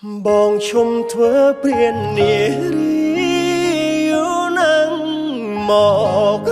បងឈុំធ្វើព្រាននារីយូរនឹងមក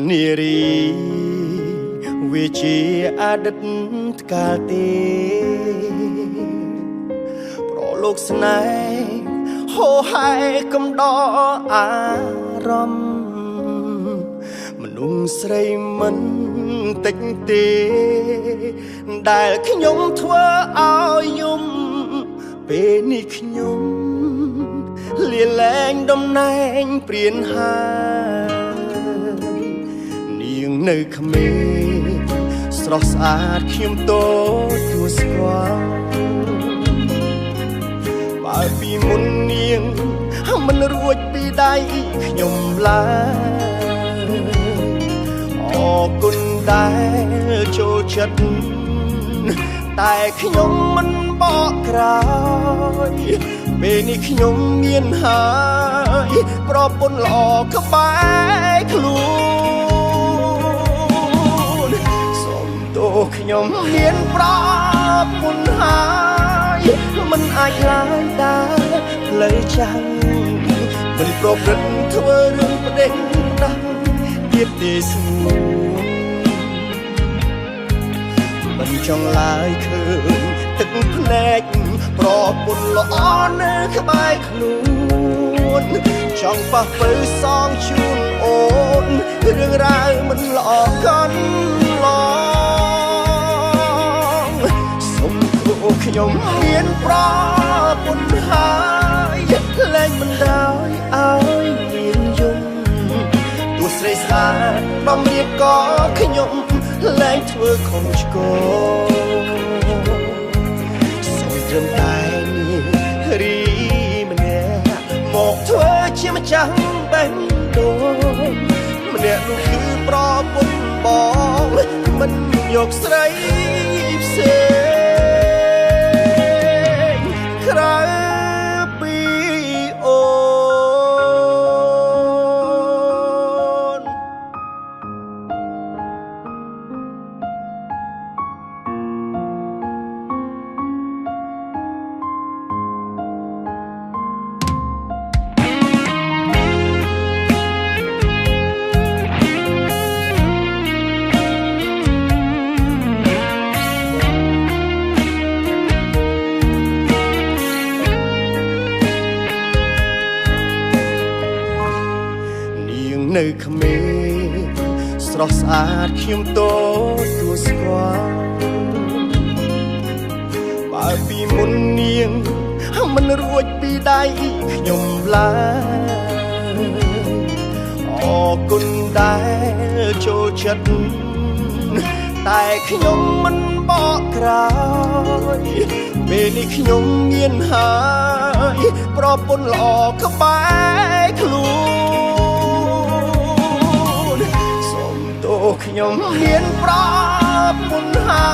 នារីវាជាអតីតកាលទេប្រលោកស្នេហ៍ហូរហែកំដរអារម្មណ៍មនុស្សស្រីមិនតិចទេដែលខ្ញុំធ្វើឲ្យយំពេលនេះខ្ញុំលាលែងតំណែងព្រាននៅក្មេងស្រស់ស្អាតខ្ញុំតូចទួស្គាល់បើពីមុននាងមិនរួចពីដៃខ្ញុំឡើយអរគុណដែលចូលចិត្តតែខ្ញុំមិនបកក្រោយពេលនេះខ្ញុំមានហើយប្រពន្ធល្អក្បែរខ្លួនខ្ញុំមានប្រពន្ធហើយមិនអាចឡើយដើរផ្លូវចាំងមិនប្រព្រឹត្តធ្វើរឿងផ្ដេសផ្ដាស់ទៀតទេស្មួនមិនចង់ឡើយឃើញទឹកភ្នែកប្រពន្ធល្អនៅក្បែរខ្លួនចង់ប៉ះពើសងជូនអូនរឿងរ៉ាវមិនល្អកន្លងខ្ញុំមានប្រពន្ធហើយលែងមិនដោយឲ្យមានយំទោះស្រីស្អាតបំរៀបក៏ខ្ញុំលែងធ្វើខុសឆ្គងសូមត្រឹមតែនារីម្នាក់មកធ្វើជាម្ចាស់បេះដូងម្នាក់នោះគឺប្រពន្ធបងមិនយកស្រីផ្សេងក្រៅពីអូននៅក្មេងស្រស់ស្អាតខ្ញុំតូចទួស្គាល់បើពីមុននាងមិនរួចពីដៃខ្ញុំឡើយអរគុណដែលចូលចិត្តតែខ្ញុំមិនបកក្រោយពេលនេះខ្ញុំមានហើយប្រពន្ធល្អក្បែរខ្លួនខ្ញុំមានប្រពន្ធហើ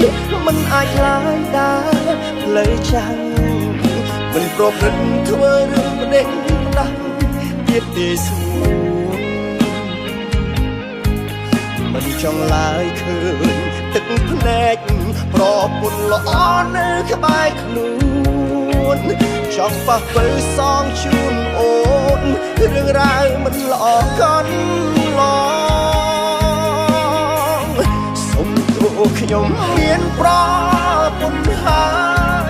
យមិនអាចឡើយដើរផ្លូវចាំងមិនប្រព្រឹត្តធ្វើរឿងផ្ដេសផ្ដាស់ទៀតទេស្មួនមិនចង់ឡើយឃើញទឹកភ្នែកប្រពន្ធល្អនៅក្បែរខ្លួនចង់ប៉ះពើសងជូនអូនរឿងរ៉ាវមិនល្អកន្លងខ្ញុំមានប្រពន្ធហើ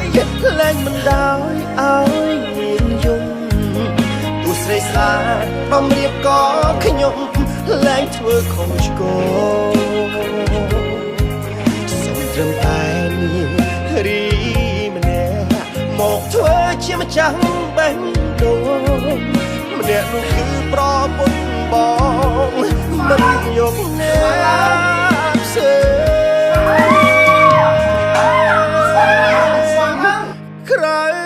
យលែងមិនដោយឲ្យមានយំទោះស្រីស្អាតបំរៀបក៏ខ្ញុំលែងធ្វើខុសឆ្គងសូមត្រឹមតែនារីម្នាក់មកធ្វើជាម្ចាស់បេះដូងម្នាក់នោះគឺប្រពន្ធបងមិនយកអ្នកផ្សេងក្រៅ